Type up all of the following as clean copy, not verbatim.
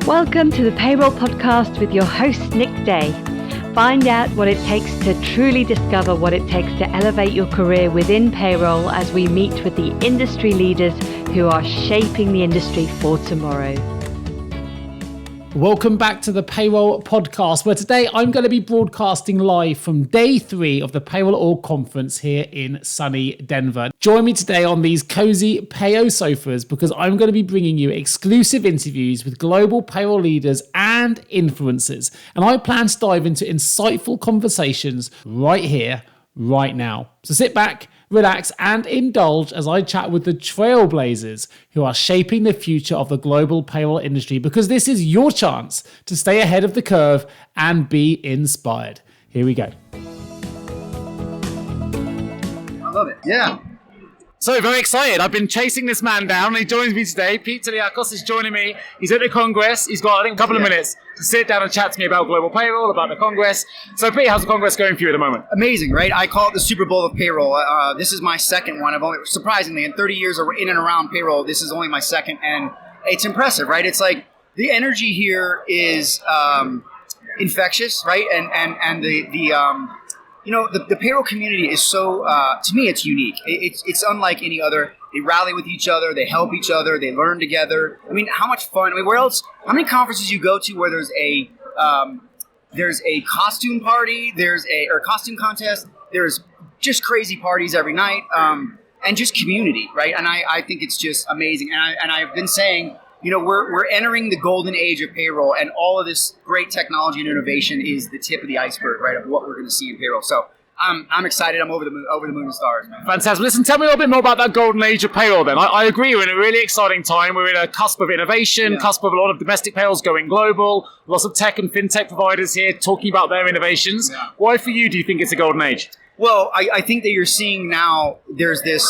Welcome to the Payroll Podcast with your host, Nick Day. Find out what it takes to truly discover what it takes to elevate your career within payroll as we meet with the industry leaders who are shaping the industry for tomorrow. Welcome back to the Payroll Podcast, where today I'm going to be broadcasting live from day 3 of the Payroll Org Conference here in sunny Denver. Join me today on these cozy PAYO sofas because I'm going to be bringing you exclusive interviews with global payroll leaders and influencers. And I plan to dive into insightful conversations right here, right now. So sit back, relax and indulge as I chat with the trailblazers who are shaping the future of the global payroll industry, because this is your chance to stay ahead of the curve and be inspired. Here we go. I love it. Yeah. So very excited. I've been chasing this man down and he joins me today. Tiliakos is joining me. He's at the Congress. He's got, I think, a couple of minutes to sit down and chat to me about global payroll, about the Congress. So Pete, how's the Congress going for you at the moment? Amazing, right? I call it the Super Bowl of payroll. This is my second one. I've only, surprisingly, in 30 years in and around payroll, this is only my second, and it's impressive, right? It's like the energy here is infectious, right? And the payroll community is so, to me, it's unique. It's unlike any other. They rally with each other. They help each other. They learn together. I mean, how much fun? I mean, where else? How many conferences you go to where there's a costume party, or costume contest. There's just crazy parties every night, and just community, right? And I think it's just amazing. And I've been saying, you know, we're entering the golden age of payroll, and all of this great technology and innovation is the tip of the iceberg, right, of what we're going to see in payroll. So I'm excited. I'm over the moon and stars, man. Fantastic. Listen, tell me a little bit more about that golden age of payroll then. I agree, we're in a really exciting time. We're in a cusp of innovation, cusp of a lot of domestic payrolls going global, lots of tech and fintech providers here talking about their innovations. Yeah. Why for you do you think it's a golden age? Well, I think that you're seeing now there's this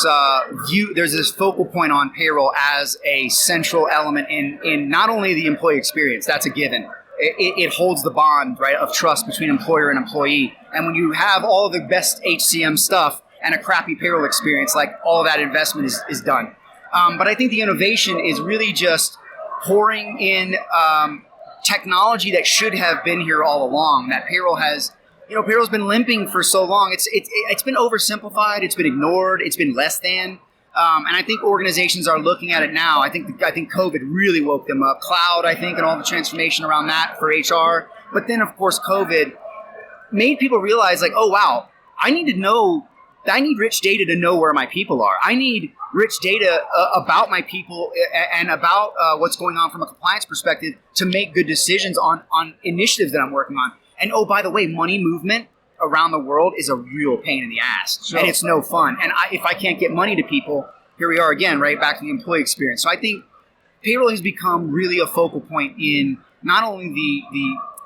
focal point on payroll as a central element in not only the employee experience, that's a given. It holds the bond, right, of trust between employer and employee. And when you have all of the best HCM stuff and a crappy payroll experience, like all of that investment is done. But I think the innovation is really just pouring in technology that should have been here all along, that payroll has. You know, payroll's been limping for so long. It's been oversimplified. It's been ignored. It's been less than. And I think organizations are looking at it now. I think COVID really woke them up. Cloud, I think, and all the transformation around that for HR. But then, of course, COVID made people realize, like, oh, wow, I need rich data to know where my people are. I need rich data about my people and about what's going on from a compliance perspective to make good decisions on initiatives that I'm working on. And oh, by the way, money movement around the world is a real pain in the ass. Sure. And it's no fun. And if I can't get money to people, here we are again, right back to the employee experience. So I think payroll has become really a focal point in not only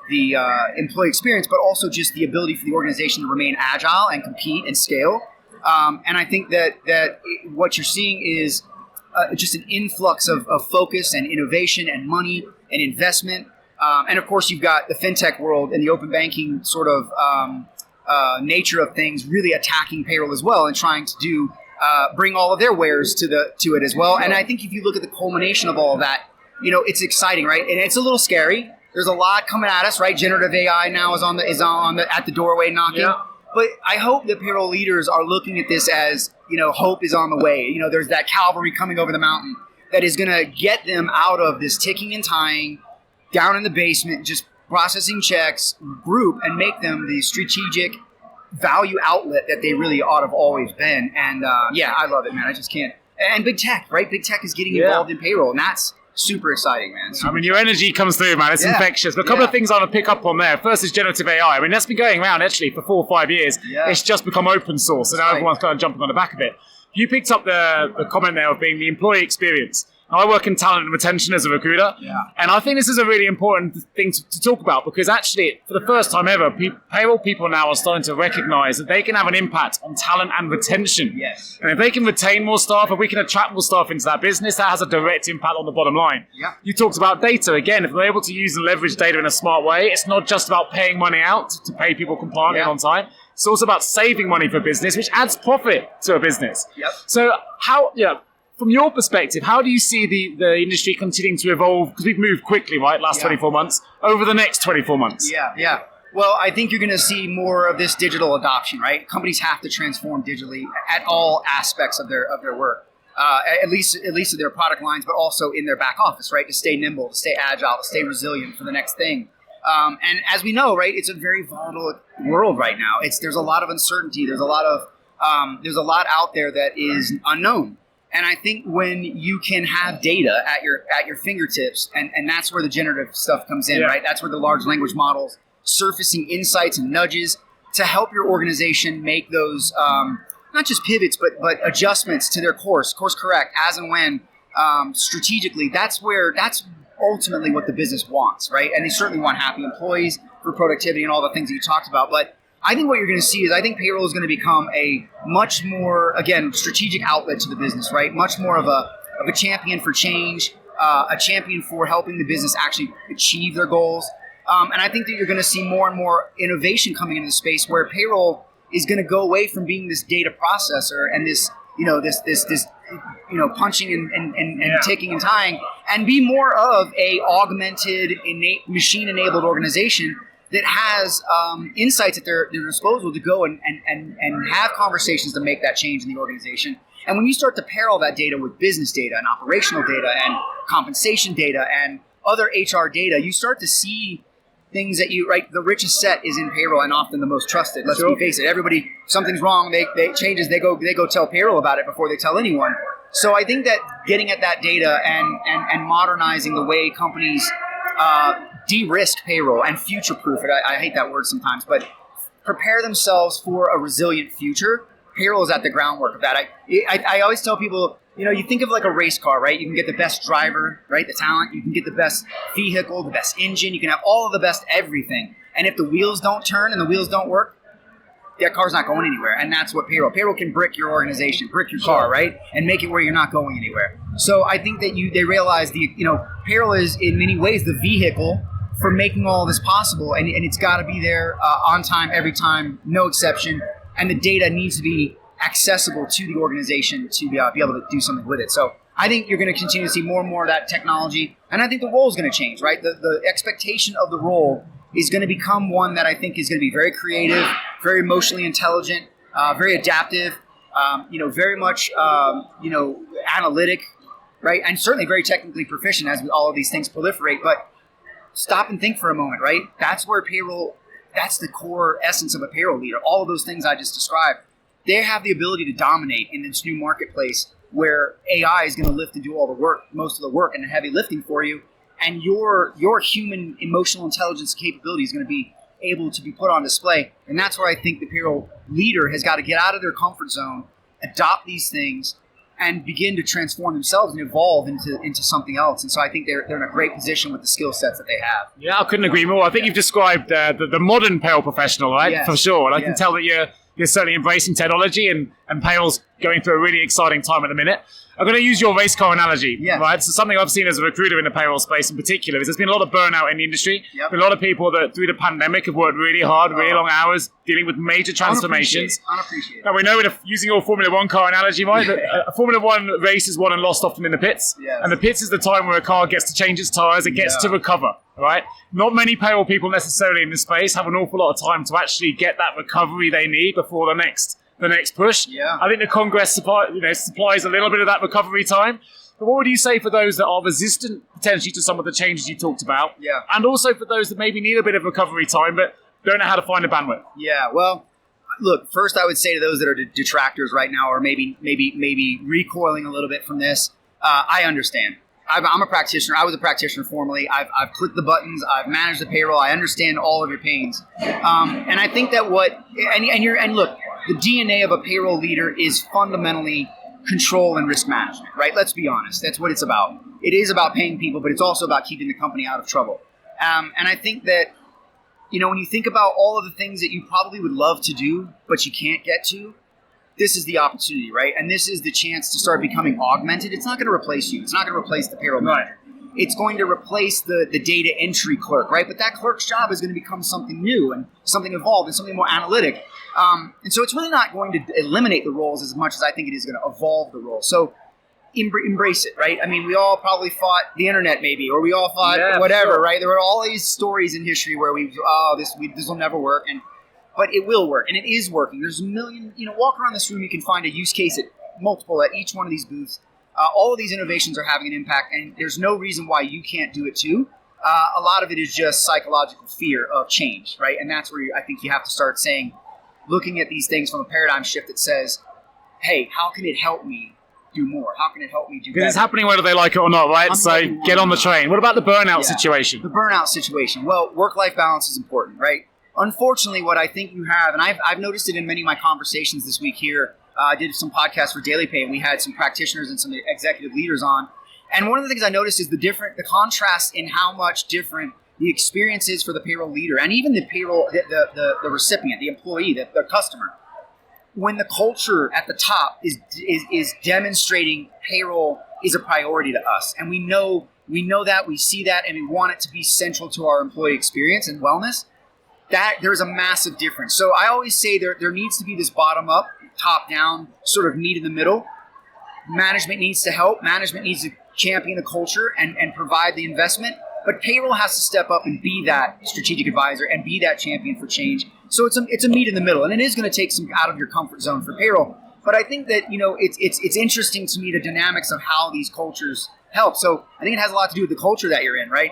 the employee experience, but also just the ability for the organization to remain agile and compete and scale. And I think that what you're seeing is just an influx of focus and innovation and money and investment. And of course, you've got the fintech world and the open banking sort of nature of things really attacking payroll as well and trying to bring all of their wares to it as well. And I think if you look at the culmination of all of that, you know, it's exciting, right? And it's a little scary. There's a lot coming at us, right? Generative AI now is at the doorway knocking. Yeah. But I hope that payroll leaders are looking at this as, you know, hope is on the way. You know, there's that cavalry coming over the mountain that is going to get them out of this ticking and tying, down in the basement, just processing checks, group, and make them the strategic value outlet that they really ought to have always been. And I love it, man. I just can't. And big tech, right? Big tech is getting involved in payroll, and that's super exciting, man. I mean, your energy comes through, man. It's infectious. But a couple of things I want to pick up on there. First is generative AI. I mean, that's been going around actually for 4 or 5 years. Yeah. It's just become open source, and now everyone's kind of jumping on the back of it. You picked up the comment there of being the employee experience. Now, I work in talent and retention as a recruiter, and I think this is a really important thing to talk about because actually, for the first time ever, payroll people now are starting to recognize that they can have an impact on talent and retention. Yes. And if they can retain more staff, if we can attract more staff into that business, that has a direct impact on the bottom line. Yeah. You talked about data. Again, if they're able to use and leverage data in a smart way, it's not just about paying money out to pay people compliantly on time. It's also about saving money for a business, which adds profit to a business. Yep. So how, from your perspective, how do you see the industry continuing to evolve? Because we've moved quickly, right, last 24 months, over the next 24 months. Yeah. Well, I think you're going to see more of this digital adoption, right? Companies have to transform digitally at all aspects of their work, at least of their product lines, but also in their back office, right? To stay nimble, to stay agile, to stay resilient for the next thing. And as we know, right, it's a very volatile world right now. There's a lot of uncertainty. There's a lot out there that is unknown. And I think when you can have data at your fingertips, and that's where the generative stuff comes in, right? That's where the large language models surfacing insights and nudges to help your organization make those not just pivots, but adjustments to their course correct as and when strategically. That's ultimately what the business wants, right? And they certainly want happy employees for productivity and all the things that you talked about. But I think what you're going to see is I think payroll is going to become a much more, again, strategic outlet to the business, right? Much more of a champion for change, a champion for helping the business actually achieve their goals. And I think that you're going to see more and more innovation coming into the space where payroll is going to go away from being this data processor and this punching and ticking and tying, and be more of a augmented, innate, machine-enabled organization that has insights at their disposal to go and have conversations to make that change in the organization. And when you start to pair all that data with business data and operational data and compensation data and other HR data, you start to see things that the richest set is in payroll and often the most trusted. Let's face it. Everybody, something's wrong, they go tell payroll about it before they tell anyone. So I think that getting at that data and modernizing the way companies de-risk payroll and future-proof it. I hate that word sometimes, but prepare themselves for a resilient future. Payroll is at the groundwork of that. I always tell people, you think of like a race car, right? You can get the best driver, right? The talent. You can get the best vehicle, the best engine. You can have all of the best everything. And if the wheels don't turn and the wheels don't work, that car's not going anywhere. And that's what payroll can brick your organization, brick your car, right? And make it where you're not going anywhere. So I think that they realize payroll is in many ways the vehicle for making all this possible. And it's got to be there on time, every time, no exception. And the data needs to be accessible to the organization to be able to do something with it. So I think you're going to continue to see more and more of that technology. And I think the role is going to change, right? The expectation of the role is going to become one that I think is going to be very creative, very emotionally intelligent, very adaptive, very much, analytic, right? And certainly very technically proficient as all of these things proliferate. But stop and think for a moment, right? That's where payroll, that's the core essence of a payroll leader. All of those things I just described, they have the ability to dominate in this new marketplace where AI is going to lift and do all the work, most of the work and the heavy lifting for you. And your human emotional intelligence capability is going to be able to be put on display. And that's where I think the payroll leader has got to get out of their comfort zone, adopt these things, and begin to transform themselves and evolve into something else. And so I think they're in a great position with the skill sets that they have. Yeah, I couldn't agree more. I think you've described the modern payroll professional, right? Yes. For sure. And I can tell that you're certainly embracing technology and payroll's going through a really exciting time at the minute. I'm going to use your race car analogy, right? So something I've seen as a recruiter in the payroll space in particular is there's been a lot of burnout in the industry. Yep. A lot of people that through the pandemic have worked really hard, really long hours, dealing with major transformations. Unappreciated. Now we know using your Formula One car analogy, right? A Formula One race is won and lost often in the pits. Yes. And the pits is the time where a car gets to change its tires, it gets to recover, right? Not many payroll people necessarily in this space have an awful lot of time to actually get that recovery they need before the next push. Yeah. I think the Congress supplies a little bit of that recovery time. But what would you say for those that are resistant potentially to some of the changes you talked about? Yeah. And also for those that maybe need a bit of recovery time but don't know how to find the bandwidth? Yeah, well, look, first I would say to those that are detractors right now or maybe recoiling a little bit from this, I understand. I'm a practitioner. I was a practitioner formerly. I've clicked the buttons. I've managed the payroll. I understand all of your pains. And I think that look, the DNA of a payroll leader is fundamentally control and risk management, right? Let's be honest. That's what it's about. It is about paying people, but it's also about keeping the company out of trouble. And I think that, when you think about all of the things that you probably would love to do, but you can't get to, this is the opportunity, right? And this is the chance to start becoming augmented. It's not going to replace you. It's not going to replace the payroll manager. It's going to replace the data entry clerk, right? But that clerk's job is going to become something new and something evolved and something more analytic. And so it's really not going to eliminate the roles as much as I think it is going to evolve the role. So embrace it, right? I mean, we all probably fought the internet, maybe, or we all fought whatever, sure. Right? There were all these stories in history where this will never work, but it will work, and it is working. There's a million, walk around this room, you can find a use case at each one of these booths. All of these innovations are having an impact, and there's no reason why you can't do it too. A lot of it is just psychological fear of change, right? And that's where I think you have to start looking at these things from a paradigm shift that says, hey, how can it help me do more? How can it help me do better? Because it's happening whether they like it or not, right? So get on the train. What about the burnout situation? The burnout situation. Well, work-life balance is important, right? Unfortunately, what I think you have, and I've noticed it in many of my conversations this week here, I did some podcasts for Daily Pay, and we had some practitioners and some executive leaders on. And one of the things I noticed is the contrast in how much different the experience is for the payroll leader, and even the payroll, the recipient, the employee, the customer. When the culture at the top is demonstrating payroll is a priority to us, and we know that, we see that, and we want it to be central to our employee experience and wellness, that there's a massive difference. So I always say there needs to be this bottom up, top down sort of meet in the middle. Management needs to help. Management needs to champion the culture and provide the investment. But payroll has to step up and be that strategic advisor and be that champion for change. So it's a meet in the middle, and it is going to take some out of your comfort zone for payroll. But I think that it's interesting to me, the dynamics of how these cultures help. So I think it has a lot to do with the culture that you're in, right?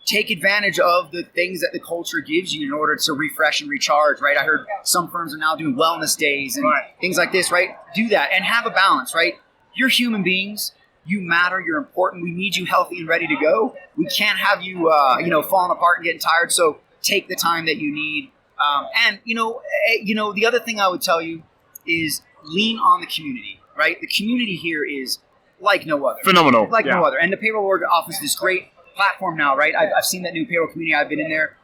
Take advantage of the things that the culture gives you in order to refresh and recharge, right? I heard some firms are now doing wellness days and things like this, right? Do that and have a balance, right? You're human beings. You matter. You're important. We need you healthy and ready to go. We can't have you, falling apart and getting tired. So take the time that you need. The other thing I would tell you is lean on the community, right? The community here is like no other. Phenomenal. No other. And the payroll org offers this great platform now, right? I've seen that new payroll community. I've been in there.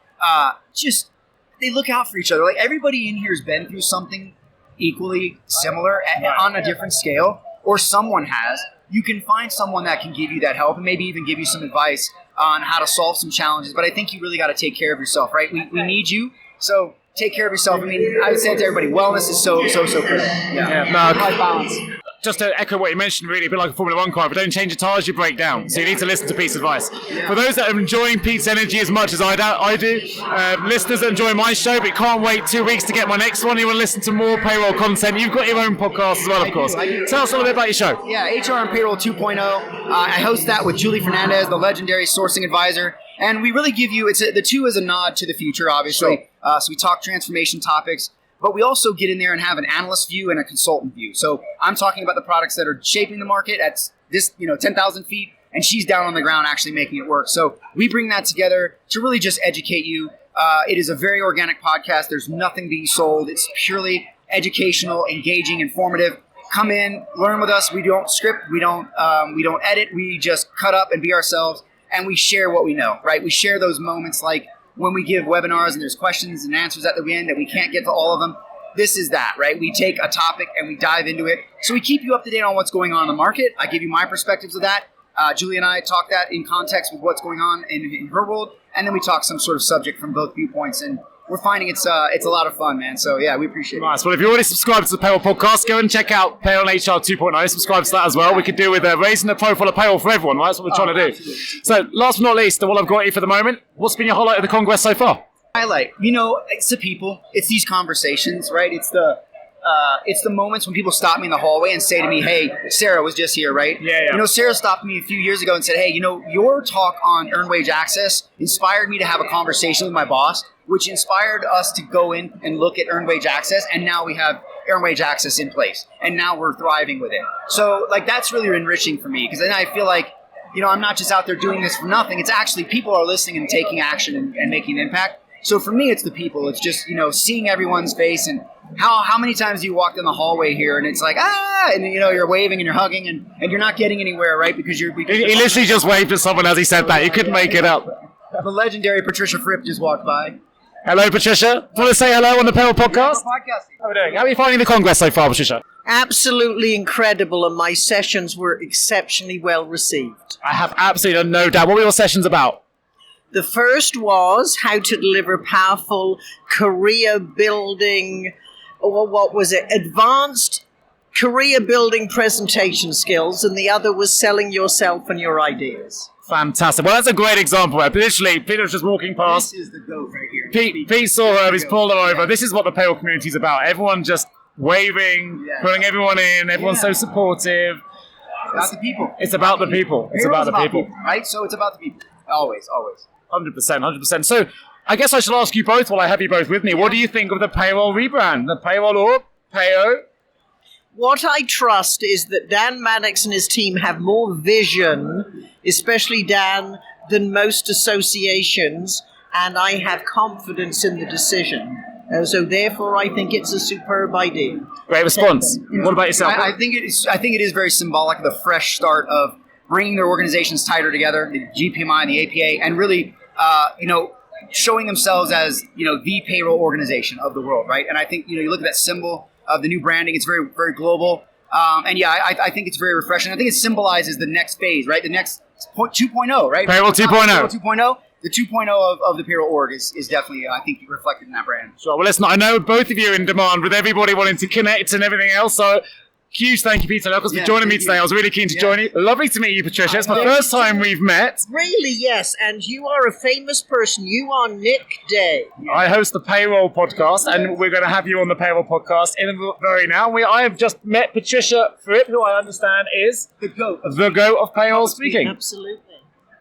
They look out for each other. Like everybody in here has been through something equally similar on a different scale, or someone has. You can find someone that can give you that help and maybe even give you some advice on how to solve some challenges. But I think you really got to take care of yourself, right? We need you. So take care of yourself. I mean, I would say to everybody, wellness is so critical. Work-life balance. Just to echo what you mentioned, really, a bit like a Formula 1 car, if you don't change your tyres, you break down. So you need to listen to Pete's advice. Yeah. For those that are enjoying Pete's energy as much as I do, listeners that enjoy my show, but can't wait 2 weeks to get my next one, you want to listen to more payroll content, you've got your own podcast as well, of course. I do. Tell us a little bit about your show. Yeah, HR and Payroll 2.0. I host that with Julie Fernandez, the legendary sourcing advisor. And we really give you, the two is a nod to the future, obviously. Sure. So we talk transformation topics. But we also get in there and have an analyst view and a consultant view. So I'm talking about the products that are shaping the market at this, 10,000 feet, and she's down on the ground actually making it work. So we bring that together to really just educate you. It is a very organic podcast. There's nothing being sold. It's purely educational, engaging, informative. Come in, learn with us. We don't script. We don't edit. We just cut up and be ourselves, and we share what we know, right? We share those moments like when we give webinars and there's questions and answers at the end that we can't get to all of them. This is that, right? We take a topic and we dive into it. So we keep you up to date on what's going on in the market. I give you my perspectives of that. Julie and I talk that in context with what's going on in her world. And then we talk some sort of subject from both viewpoints. And we're finding it's a lot of fun, man. So yeah, we appreciate it. Nice. Well, if you're already subscribed to the Payroll Podcast, go and check out Payroll HR 2.0. Subscribe to that as well. We could do with raising the profile of payroll for everyone, right? That's what we're trying to do. Absolutely. So last but not least, what I've got here for the moment, what's been your highlight of the Congress so far? Highlight, it's the people. It's these conversations, right? It's the moments when people stop me in the hallway and say to me, hey, Sarah was just here, right? Yeah. Sarah stopped me a few years ago and said, hey, your talk on earned wage access inspired me to have a conversation with my boss, which inspired us to go in and look at earned wage access. And now we have earned wage access in place. And now we're thriving with it. So that's really enriching for me, because then I feel like, I'm not just out there doing this for nothing. It's actually people are listening and taking action and making an impact. So for me, it's the people. It's just, seeing everyone's face, and how many times do you walk down the hallway here and it's like, and you're waving and you're hugging and you're not getting anywhere, right? Because he literally just waved at someone as he said that. You couldn't make it up. The legendary Patricia Fripp just walked by. Hello, Patricia. Do you want to say hello on the Payroll Podcast? How are we doing? How are you finding the Congress so far, Patricia? Absolutely incredible, and my sessions were exceptionally well received. I have absolutely no doubt. What were your sessions about? The first was how to deliver powerful career building, or what was it, advanced career building presentation skills, and the other was selling yourself and your ideas. Fantastic. Well, that's a great example. Literally, Peter was just walking past. This is the goat right here. Pete saw her, he's pulled her over. This is what the payroll community is about. Everyone just waving, pulling everyone in. Everyone's so supportive. It's about the people. It's about the people. It's about the people. Right? So it's about the people. Always. 100%. So I guess I should ask you both while I have you both with me. What do you think of the payroll rebrand? The payroll or PAYO? What I trust is that Dan Maddox and his team have more vision, especially Dan, than most associations, and I have confidence in the decision. So therefore, I think it's a superb idea. Great response. What about yourself? I think it is very symbolic of the fresh start of bringing their organizations tighter together, the GPMI and the APA, and really, showing themselves as, the payroll organization of the world, right? And I think, you look at that symbol of the new branding, it's very, very global. I think it's very refreshing. I think it symbolizes the next phase, right? The next 2.0, right? Payroll 2.0. Payroll 2.0. The 2.0 of the payroll org is definitely, I think, reflected in that brand. Sure. Well, listen, I know both of you are in demand with everybody wanting to connect and everything else. So, huge thank you, Peter Tiliakos, for joining me today. I was really keen to join you. Lovely to meet you, Patricia. It's my first time we've met. Really, yes. And you are a famous person. You are Nick Day. I host the Payroll podcast, and we're going to have you on the Payroll podcast in very now. I have just met Patricia Fripp, who I understand is the goat of payroll speaking. Absolutely.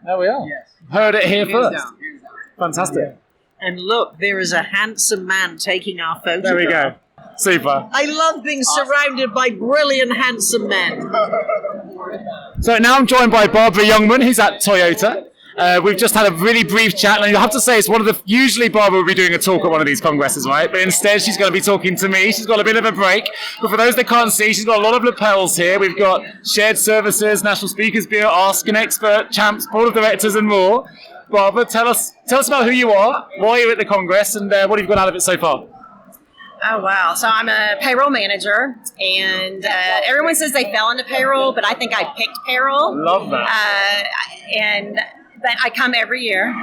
There we are. Yes. Heard it here first. Hands down. Fantastic. And look, there is a handsome man taking our photograph. There we go. Super. I love being surrounded by brilliant, handsome men. So now I'm joined by Barbara Youngman, who's at Toyota. We've just had a really brief chat, and I have to say, usually Barbara will be doing a talk at one of these congresses, right? But instead, she's going to be talking to me. She's got a bit of a break. But for those that can't see, she's got a lot of lapels here. We've got shared services, National Speakers Bureau, Ask an Expert, Champs, Board of Directors, and more. Barbara, tell us about who you are, why you're at the Congress, and what have you got out of it so far? Oh, wow. So I'm a payroll manager, and everyone says they fell into payroll, but I think I picked payroll. Love that. But I come every year.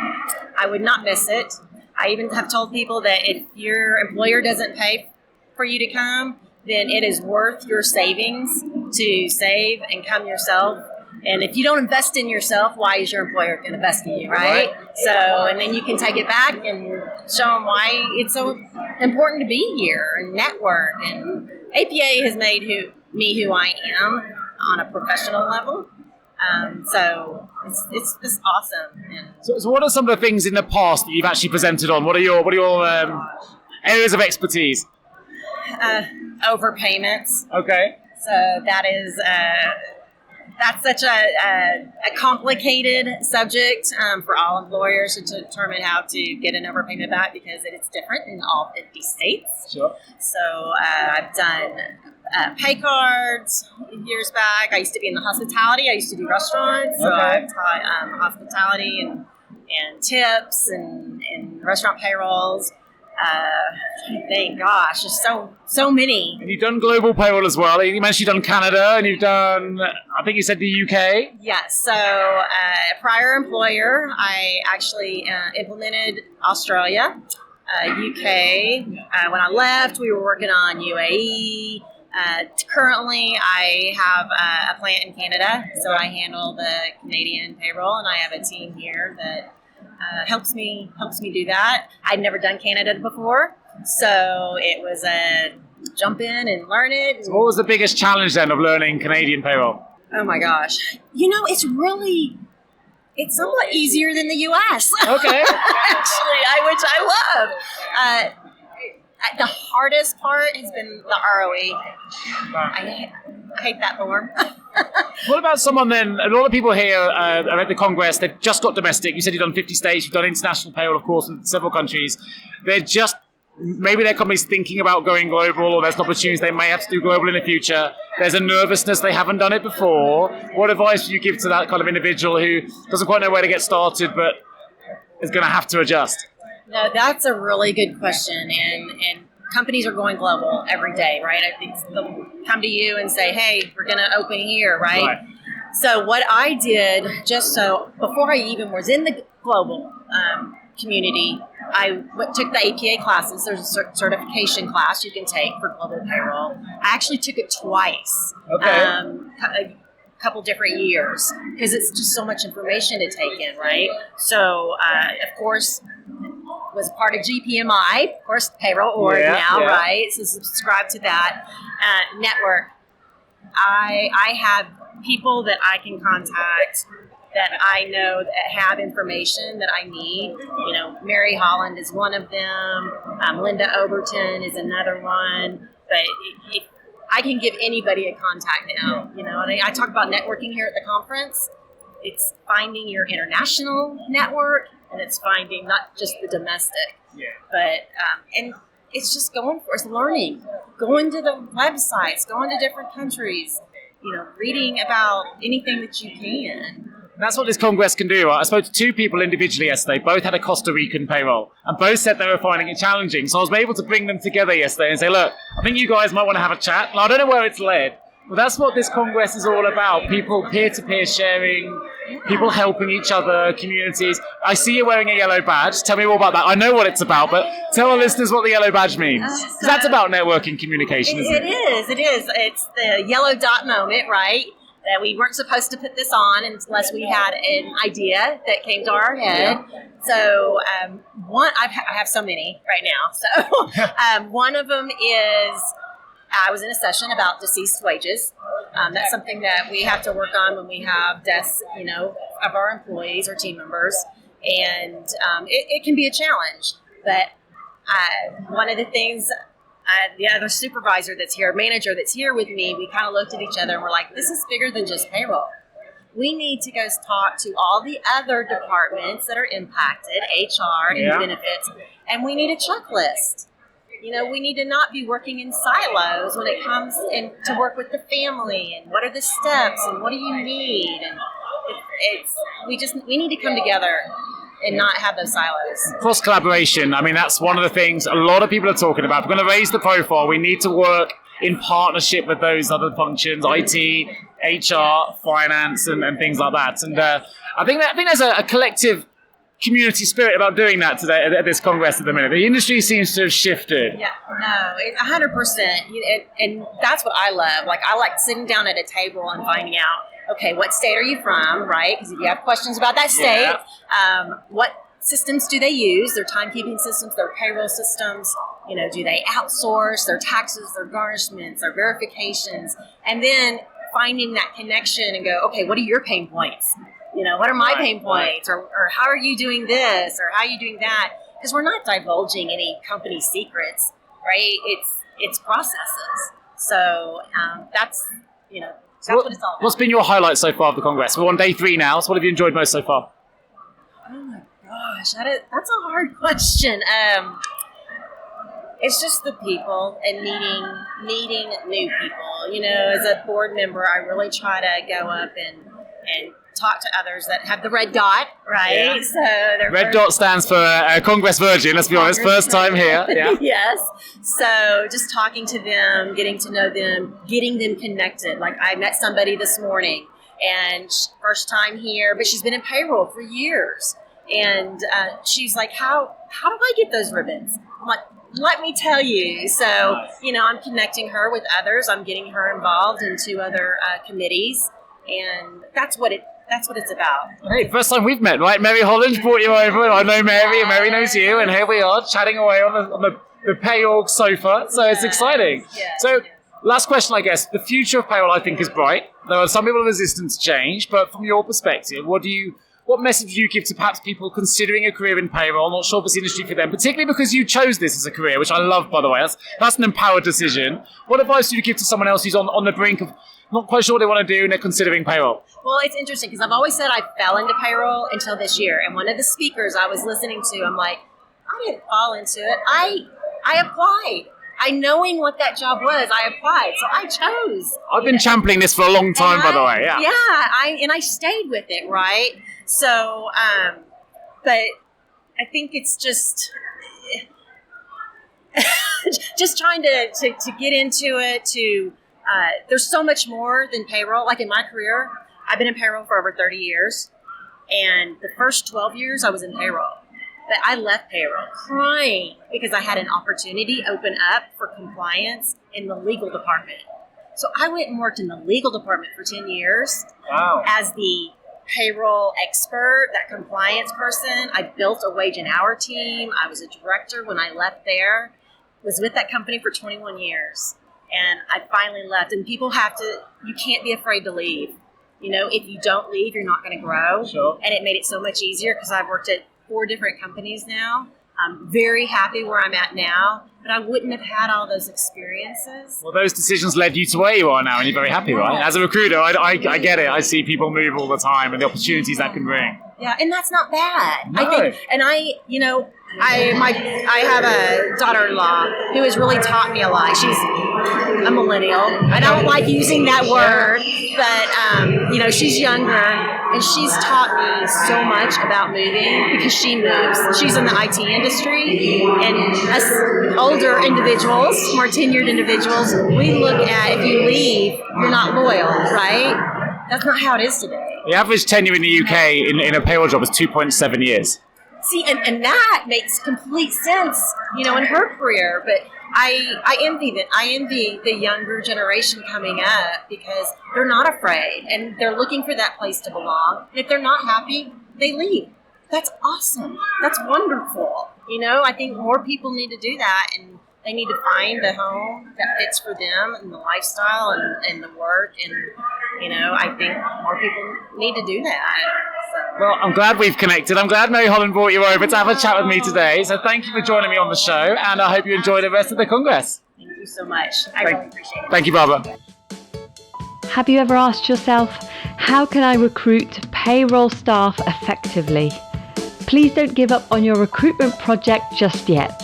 I would not miss it. I even have told people that if your employer doesn't pay for you to come, then it is worth your savings to save and come yourself. And if you don't invest in yourself, why is your employer going to invest in you, right? So, and then you can take it back and show them why it's so important to be here and network. And APA has made me who I am on a professional level. So it's just awesome. And So what are some of the things in the past that you've actually presented on? What are your areas of expertise? overpayments. Okay. So that is that's such a complicated subject for all employers to determine how to get an overpayment back because it's different in all 50 states. Sure. So I've done pay cards years back. I used to be in the hospitality. I used to do restaurants. So I've taught hospitality and tips and restaurant payrolls. Thank gosh, there's so many. And you've done global payroll as well. You mentioned you've done Canada and you've done, I think you said the UK. Yes. So prior employer, I actually implemented Australia, UK. When I left, we were working on UAE. Currently, I have a plant in Canada, so I handle the Canadian payroll, and I have a team here that helps me do that. I'd never done Canada before, so it was a jump in and learn it. So what was the biggest challenge then of learning Canadian payroll? Oh my gosh. It's somewhat easier than the US. Okay. Actually, which I love. The hardest part has been the ROE. I hate that form. What about someone then, a lot of people here at the Congress, they've just got domestic. You said you've done 50 states, you've done international payroll, of course, in several countries. Maybe their company's thinking about going global, or there's opportunities they may have to do global in the future. There's a nervousness, they haven't done it before. What advice do you give to that kind of individual who doesn't quite know where to get started, but is going to have to adjust? No, that's a really good question, and companies are going global every day, right? I think they'll come to you and say, hey, we're going to open here, right? So what I did, before I even was in the global community, took the APA classes. There's a certification class you can take for global payroll. I actually took it twice. Okay. A couple different years because it's just so much information to take in, right? So, of course, was part of GPMI, of course, payroll org now, right? So subscribe to that network. I have people that I can contact that I know that have information that I need. You know, Mary Holland is one of them. Linda Overton is another one. But if I can give anybody a contact now, you know, and I talk about networking here at the conference. It's finding your international network, and it's finding not just the domestic, but and it's just it's learning, going to the websites, going to different countries, you know, reading about anything that you can. That's what this Congress can do. I spoke to two people individually yesterday. Both had a Costa Rican payroll, and both said they were finding it challenging. So I was able to bring them together yesterday and say, look, I think you guys might want to have a chat. Now, I don't know where it's led, but that's what this Congress is all about. People peer-to-peer sharing, people helping each other, communities. I see you're wearing a yellow badge. Tell me more about that. I know what it's about, but tell our listeners what the yellow badge means. Because that's about networking communication, isn't it? It is. It's the yellow dot moment, right? That we weren't supposed to put this on unless we had an idea that came to our head. So I have so many right now. So one of them is I was in a session about deceased wages. That's something that we have to work on when we have deaths, you know, of our employees or team members, and it can be a challenge. But one of the things. The other supervisor that's here, manager that's here with me, we kind of looked at each other and we're like, this is bigger than just payroll. We need to go talk to all the other departments that are impacted, HR and benefits, and we need a checklist. You know, we need to not be working in silos when it comes in to work with the family and what are the steps and what do you need, and we need to come together and not have those silos. Cross collaboration, I mean, that's one of the things a lot of people are talking about. If we're going to raise the profile, we need to work in partnership with those other functions, IT, HR, finance, and things like that. And I think there's a collective community spirit about doing that today at this Congress at the minute. The industry seems to have shifted. Yeah, no, 100%. And that's what I love. Like, I like sitting down at a table and finding out, okay, what state are you from, right? Because if you have questions about that state, what systems do they use? Their timekeeping systems, their payroll systems, you know, do they outsource their taxes, their garnishments, their verifications? And then finding that connection and go, okay, what are your pain points? You know, what are my pain points? Or how are you doing this? Or how are you doing that? Because we're not divulging any company secrets, right? It's processes. So that's, you know, that's what it's all about. What's been your highlight so far of the Congress? We're on day 3 now, so what have you enjoyed most so far? Oh my gosh, that's a hard question. It's just the people and meeting new people. You know, as a board member, I really try to go up and talk to others that have the red dot, right? Yeah. So red dot stands for Congress Virgin, let's be honest, first time here. Yeah. Yes. So just talking to them, getting to know them, getting them connected. Like, I met somebody this morning, and first time here, but she's been in payroll for years. And she's like, how do I get those ribbons? I'm like, let me tell you. So, you know, I'm connecting her with others. I'm getting her involved in 2 other committees. And that's what it's about. Hey, first time we've met, right? Mary Holland brought you over, and I know Mary, and Mary knows you, and here we are chatting away on the PAYO sofa. So it's exciting. Yeah. So last question, I guess. The future of payroll, I think, is bright. There are some people resistant to change, but from your perspective, what message do you give to perhaps people considering a career in payroll, not sure if it's the industry for them, particularly because you chose this as a career, which I love, by the way. That's an empowered decision. What advice do you give to someone else who's on the brink of not quite sure what they want to do and they're considering payroll? Well, it's interesting because I've always said I fell into payroll until this year. And one of the speakers I was listening to, I'm like, I didn't fall into it. I applied. I knowing what that job was, I applied. So I chose. I've been championing this for a long time, by the way. Yeah. Yeah. I stayed with it, right? So, but I think it's just trying to get into it, there's so much more than payroll. Like in my career, I've been in payroll for over 30 years. And the first 12 years I was in payroll. But I left payroll crying because I had an opportunity open up for compliance in the legal department. So I went and worked in the legal department for 10 years as the payroll expert, that compliance person. I built a wage and hour team. I was a director when I left there. Was with that company for 21 years. And I finally left. And people you can't be afraid to leave. You know, if you don't leave, you're not going to grow. Sure. And it made it so much easier because I've worked at 4 different companies now. I'm very happy where I'm at now, but I wouldn't have had all those experiences. Well, those decisions led you to where you are now, and you're very happy, right? As a recruiter, I get it. I see people move all the time and the opportunities that can bring. Yeah, and that's not bad. No. I think, and I have a daughter-in-law who has really taught me a lot. She's a millennial. I don't like using that word, but she's younger, and she's taught me so much about moving because she moves. She's in the IT industry, and us older individuals, more tenured individuals, we look at if you leave, you're not loyal, right? That's not how it is today. The average tenure in the UK in a payroll job is 2.7 years. See, and that makes complete sense, in her career. But I envy that. I envy the younger generation coming up because they're not afraid and they're looking for that place to belong. And if they're not happy, they leave. That's awesome. That's wonderful. I think more people need to do that, and they need to find a home that fits for them and the lifestyle and the work. And, I think more people need to do that. So. Well, I'm glad we've connected. I'm glad Mary Holland brought you over to have a chat with me today. So thank you for joining me on the show, and I hope you enjoy the rest of the Congress. Thank you so much. I really appreciate it. Thank you, Barbara. Have you ever asked yourself, how can I recruit payroll staff effectively? Please don't give up on your recruitment project just yet.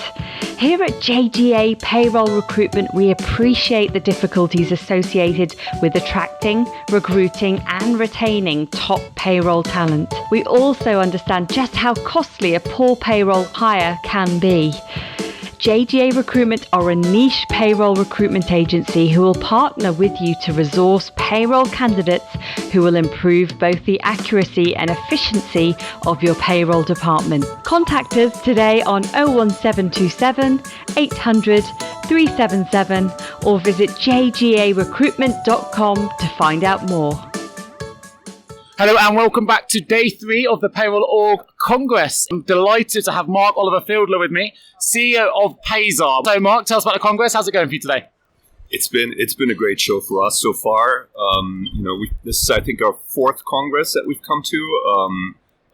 Here at JGA Payroll Recruitment, we appreciate the difficulties associated with attracting, recruiting, and retaining top payroll talent. We also understand just how costly a poor payroll hire can be. JGA Recruitment are a niche payroll recruitment agency who will partner with you to resource payroll candidates who will improve both the accuracy and efficiency of your payroll department. Contact us today on 01727 800 377 or visit jgarecruitment.com to find out more. Hello and welcome back to day 3 of the Payroll Org Congress. I'm delighted to have Mark Oliver-Fiedler with me, CEO of Payzaar. So Mark, tell us about the Congress. How's it going for you today? It's been a great show for us so far. This is, I think, our 4th Congress that we've come to,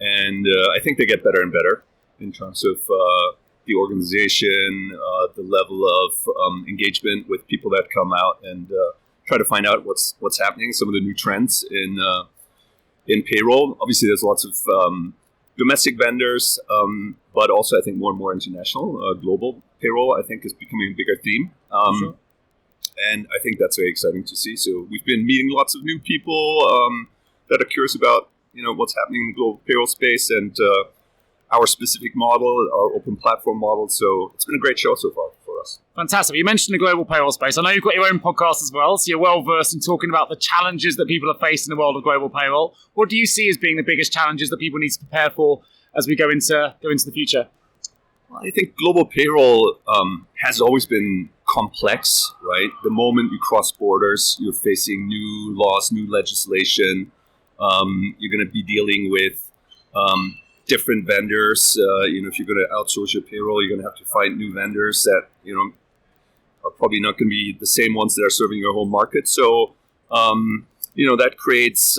and I think they get better and better in terms of the organization, the level of engagement with people that come out and try to find out what's happening, some of the new trends in payroll. Obviously, there's lots of domestic vendors, but also I think more and more international, global payroll, I think, is becoming a bigger theme. Sure. And I think that's very exciting to see. So we've been meeting lots of new people that are curious about what's happening in the global payroll space and our specific model, our open platform model. So it's been a great show so far for us. Fantastic. You mentioned the global payroll space. I know you've got your own podcast as well, so you're well versed in talking about the challenges that people are facing in the world of global payroll. What do you see as being the biggest challenges that people need to prepare for as we go into the future? Well, I think global payroll has always been complex, right? The moment you cross borders, you're facing new laws, new legislation. You're going to be dealing with different vendors. If you're going to outsource your payroll, you're going to have to find new vendors that are probably not going to be the same ones that are serving your home market. So that creates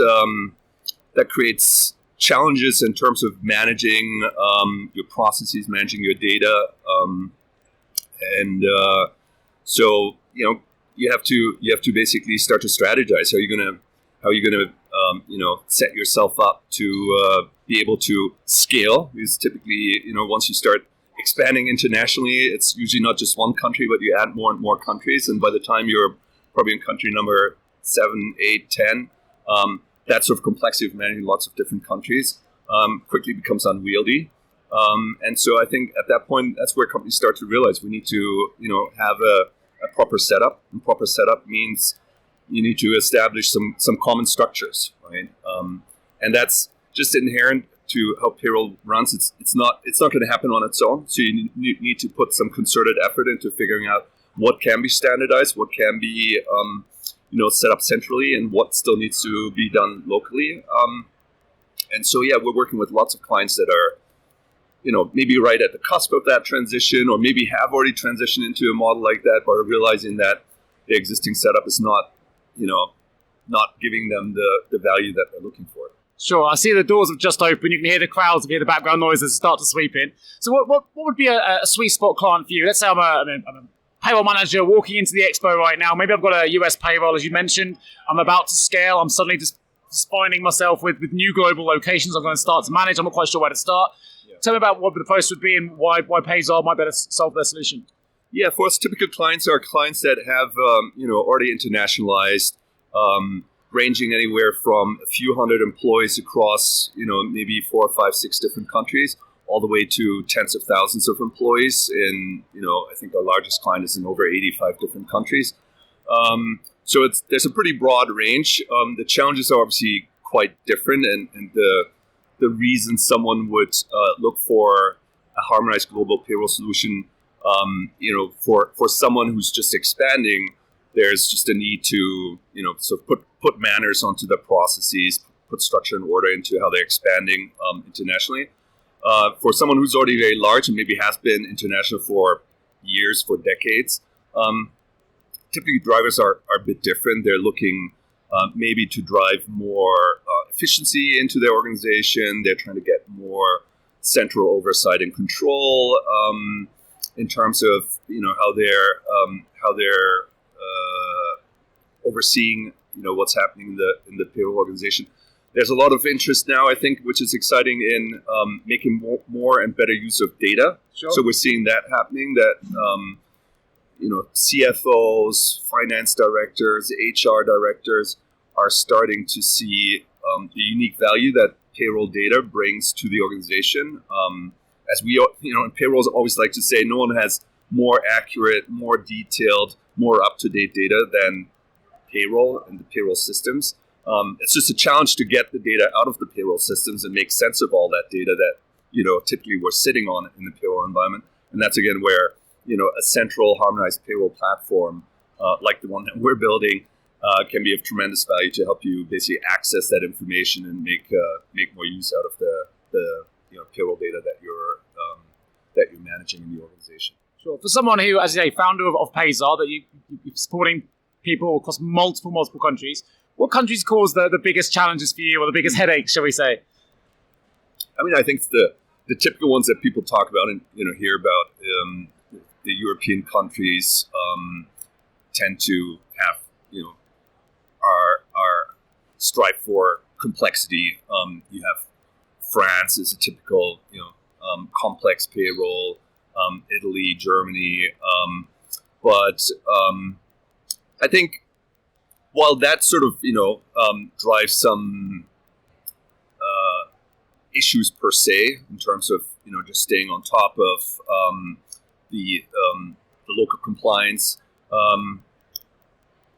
challenges in terms of managing your processes, managing your data, so you have to basically start to strategize. How are you going to set yourself up to be able to scale? Because typically, once you start expanding internationally, it's usually not just one country, but you add more and more countries. And by the time you're probably in country number 7, 8, 10, that sort of complexity of managing lots of different countries quickly becomes unwieldy. And so I think at that point, that's where companies start to realize we need to, have a proper setup. And proper setup means you need to establish some common structures, right? And that's just inherent to how payroll runs. It's not going to happen on its own. So you need to put some concerted effort into figuring out what can be standardized, what can be set up centrally, and what still needs to be done locally. And so we're working with lots of clients that are maybe right at the cusp of that transition, or maybe have already transitioned into a model like that, but are realizing that the existing setup is not giving them the value that they're looking for. Sure, I see the doors have just opened. You can hear the crowds, you can hear the background noises start to sweep in. So what would be a sweet spot client for you? Let's say I'm a payroll manager walking into the expo right now. Maybe I've got a US payroll, as you mentioned. I'm about to scale. I'm suddenly just finding myself with new global locations I'm going to start to manage. I'm not quite sure where to start. Yeah. Tell me about what the process would be and why Payzaar might better solve their solution. Yeah, for us, typical clients are clients that have already internationalized, ranging anywhere from a few hundred employees across maybe 4, 5, 6 different countries, all the way to tens of thousands of employees. In I think our largest client is in over 85 different countries. So there's a pretty broad range. The challenges are obviously quite different, and the reason someone would look for a harmonized global payroll solution, for someone who's just expanding, there's just a need to sort of put manners onto the processes, put structure and order into how they're expanding internationally. For someone who's already very large and maybe has been international for years, for decades, typically drivers are a bit different. They're looking maybe to drive more efficiency into their organization. They're trying to get more central oversight and control in terms of how they're overseeing what's happening in the payroll organization. There's a lot of interest now, I think, which is exciting, in making more and better use of data. Sure. So we're seeing that happening, that CFOs, finance directors, HR directors are starting to see the unique value that payroll data brings to the organization. As we, in payrolls always like to say, no one has more accurate, more detailed, more up-to-date data than payroll and the payroll systems. It's just a challenge to get the data out of the payroll systems and make sense of all that data that typically we're sitting on in the payroll environment. And that's again where a central harmonized payroll platform like the one that we're building can be of tremendous value to help you basically access that information and make more use out of the payroll data that you're managing in the organization. Sure. For someone who, as you say, founder of Payzaar, that you're supporting people across multiple countries, what countries cause the biggest challenges for you, or the biggest headaches, shall we say? I mean, I think the typical ones that people talk about and hear about, the European countries tend to have are strive for complexity. You have France is a typical complex payroll. Italy, Germany, but I think while that sort of drives some issues per se in terms of just staying on top of the local compliance,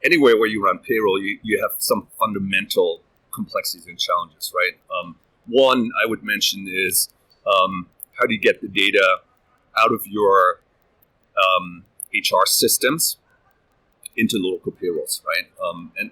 anywhere where you run payroll, you have some fundamental complexities and challenges, right? One I would mention is how do you get the data out of your HR systems into local payrolls, right?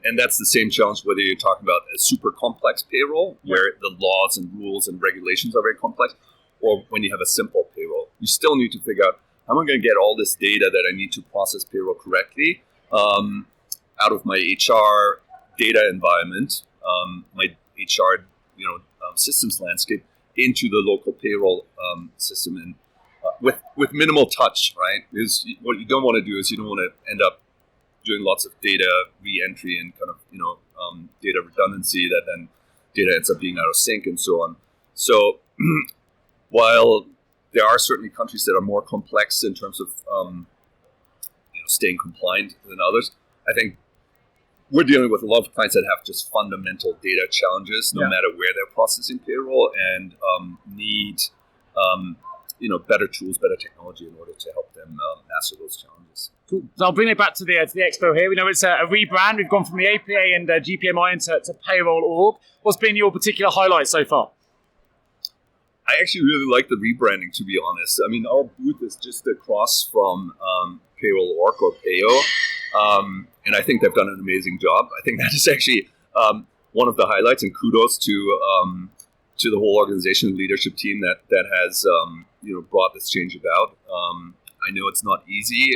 And that's the same challenge whether you're talking about a super complex payroll where the laws and rules and regulations are very complex, or when you have a simple payroll. You still need to figure out, how am I going to get all this data that I need to process payroll correctly out of my HR data environment, my HR systems landscape, into the local payroll system, and with minimal touch, right? Because what you don't want to do is you don't want to end up doing lots of data re-entry and kind of data redundancy that then data ends up being out of sync and so on. So while there are certainly countries that are more complex in terms of staying compliant than others, I think we're dealing with a lot of clients that have just fundamental data challenges, no matter where they're processing payroll, and need better tools, better technology in order to help them master those challenges. Cool. So I'll bring it back to the expo here. We know it's a rebrand. We've gone from the APA and GPMI into Payroll.org. What's been your particular highlight so far? I actually really like the rebranding, to be honest. I mean, our booth is just across from Payroll Org or PAYO, and I think they've done an amazing job. I think that is actually one of the highlights, and kudos to the whole organization leadership team that has brought this change about. I know it's not easy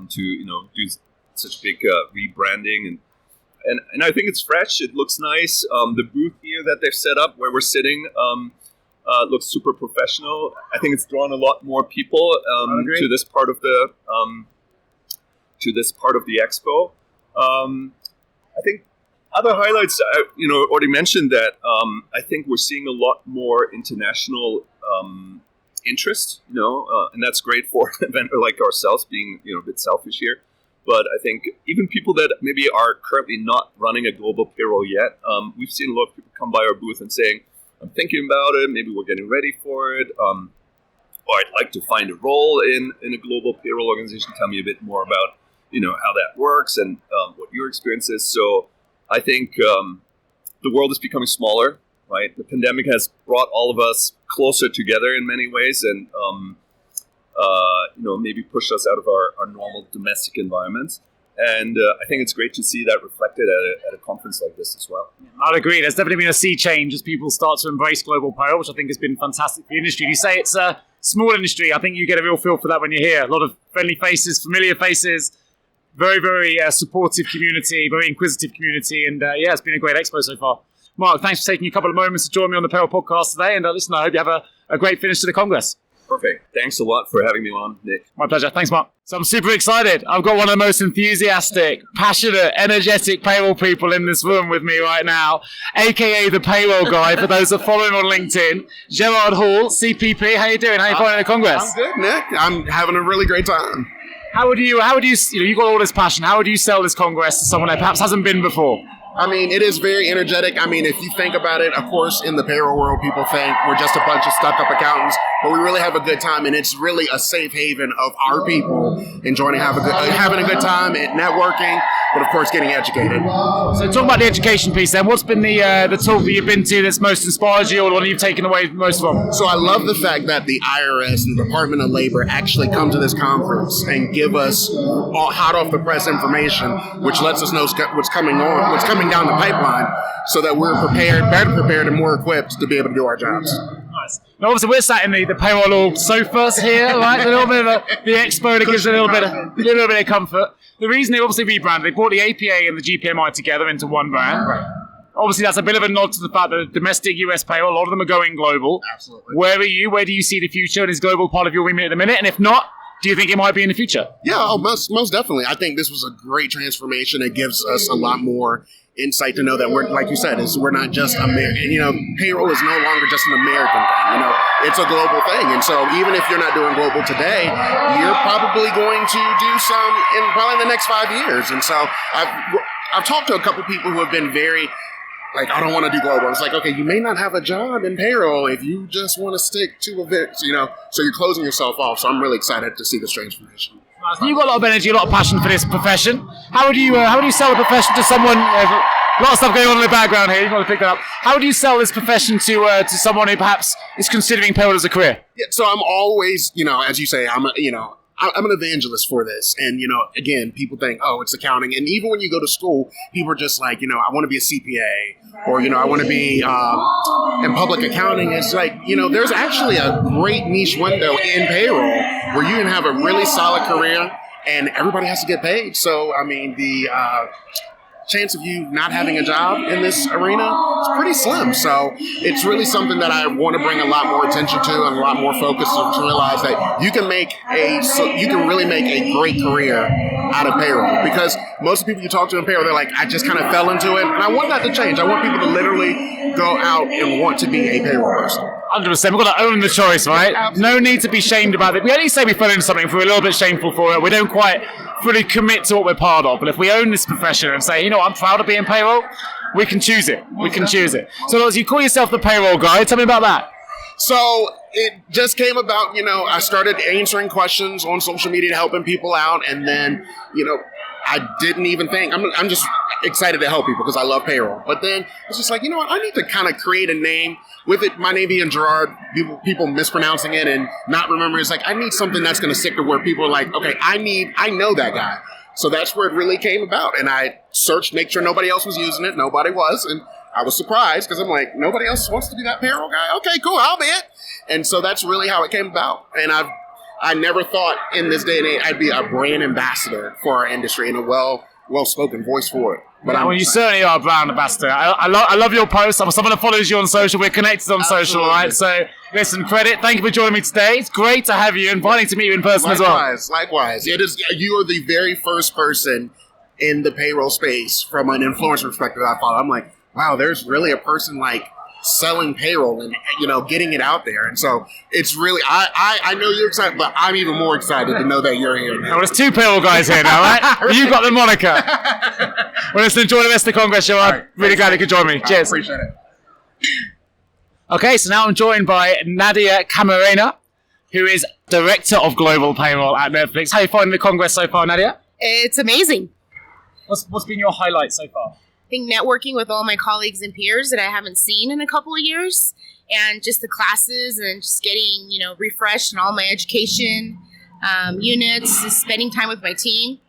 to do such big rebranding, and I think it's fresh. It looks nice. The booth here that they've set up where we're sitting looks super professional. I think it's drawn a lot more people to this part of the expo. I think other highlights, already mentioned that I think we're seeing a lot more international interest, and that's great for an vendor like ourselves, being a bit selfish here. But I think even people that maybe are currently not running a global payroll yet, we've seen a lot of people come by our booth and saying, I'm thinking about it, maybe we're getting ready for it, or I'd like to find a role in a global payroll organization. Tell me a bit more about how that works and what your experience is. So I think the world is becoming smaller, right? The pandemic has brought all of us closer together in many ways, and maybe pushed us out of our normal domestic environments. And I think it's great to see that reflected at a conference like this as well. I'd agree. There's definitely been a sea change as people start to embrace global payroll, which I think has been fantastic for the industry. You say it's a small industry. I think you get a real feel for that when you're here. A lot of friendly faces, familiar faces, very, very supportive community, very inquisitive community. And it's been a great expo so far. Mark, thanks for taking a couple of moments to join me on the Payroll podcast today. And listen, I hope you have a great finish to the Congress. Perfect. Thanks a lot for having me on, Nick. My pleasure. Thanks, Mark. So I'm super excited. I've got one of the most enthusiastic, passionate, energetic payroll people in this room with me right now, a.k.a. the payroll guy, for those that follow him on LinkedIn. Gerard Hall, CPP. How you doing? How you finding the Congress? I'm good, Nick. I'm having a really great time. How would you, you've got all this passion. How would you sell this Congress to someone that perhaps hasn't been before? I mean, it is very energetic. I mean, if you think about it, of course, in the payroll world, people think we're just a bunch of stuck-up accountants, but we really have a good time, and it's really a safe haven of our people enjoying having a good time and networking, but of course, getting educated. So, talk about the education piece then. What's been the talk that you've been to that's most inspired you, or the one you've taken away most from? So, I love the fact that the IRS and the Department of Labor actually come to this conference and give us all hot off the press information, which lets us know what's coming down the pipeline, so that we're better prepared and more equipped to be able to do our jobs. Nice. Now, obviously, we're sat in the payroll org sofas here, right? A little bit of the expo that gives a little bit of comfort. The reason they obviously rebranded, they brought the APA and the GPMI together into one brand. Right. Obviously, that's a bit of a nod to the fact that domestic US payroll, a lot of them are going global. Absolutely. Where are you? Where do you see the future? And is global part of your remit at the minute? And if not, do you think it might be in the future? Yeah, most definitely. I think this was a great transformation. It gives us a lot more insight to know that we're, like you said, we're not just American. Payroll is no longer just an American thing. It's a global thing. And so even if you're not doing global today, you're probably going to do some in probably the next 5 years. And so I've talked to a couple people who have been very like, I don't want to do global. It's like, okay, you may not have a job in payroll if you just want to stick to a bit, so you're closing yourself off. So I'm really excited to see this transformation. You've got a lot of energy, a lot of passion for this profession. How would you sell the profession to someone? A lot of stuff going on in the background here. You've got to pick that up. How would you sell this profession to someone who perhaps is considering payroll as a career? Yeah, so I'm always, as you say, I'm an evangelist for this. And, again, people think, oh, it's accounting. And even when you go to school, people are just like, I want to be a CPA, or, I want to be in public accounting. It's like, there's actually a great niche window in payroll where you can have a really solid career and everybody has to get paid. So, I mean, the chance of you not having a job in this arena is pretty slim. So it's really something that I want to bring a lot more attention to and a lot more focus to realize that you can really make a great career out of payroll, because most of the people you talk to in payroll, they're like, I just kind of fell into it. And I want that to change. I want people to literally go out and want to be a payroll person. 100%. We've got to own the choice, right? No need to be shamed about it. We only say we fell into something if we're a little bit shameful for it. We don't quite fully commit to what we're part of. But if we own this profession and say, I'm proud of being payroll, we can choose it. We can choose it. So as you call yourself the payroll guy, tell me about that. So it just came about, I started answering questions on social media, helping people out. And then, I didn't even think, excited to help people because I love payroll. But then it's just like, you know what? I need to kind of create a name with it. My name being Gerard, people mispronouncing it and not remembering. It's like, I need something that's going to stick to where people are like, okay, I know that guy. So that's where it really came about. And I searched, make sure nobody else was using it. Nobody was. And I was surprised because I'm like, nobody else wants to be that payroll guy? Okay, cool, I'll be it. And so that's really how it came about. And I never thought in this day and age I'd be a brand ambassador for our industry and a well-spoken voice for it. But you certainly are a brand ambassador. I love your posts. I'm someone that follows you on social. We're connected on social, right? So listen, credit. Thank you for joining me today. It's great to have you and finally to meet you in person as well. Likewise. You are the very first person in the payroll space from an influencer perspective I follow. I'm like, wow, there's really a person like selling payroll and, getting it out there. And so it's really, I know you're excited, but I'm even more excited to know that you're here now. Well, there's two payroll guys here now, right? Well, you got the moniker. Well, listen, enjoy the rest of the Congress, Gerard. Right, really glad you could join me. Cheers. I appreciate it. Okay, so now I'm joined by Nadia Camarena, who is Director of Global Payroll at Netflix. How are you finding the Congress so far, Nadia? It's amazing. What's been your highlight so far? I think networking with all my colleagues and peers that I haven't seen in a couple of years, and just the classes and just getting, refreshed in all my education units, just spending time with my team.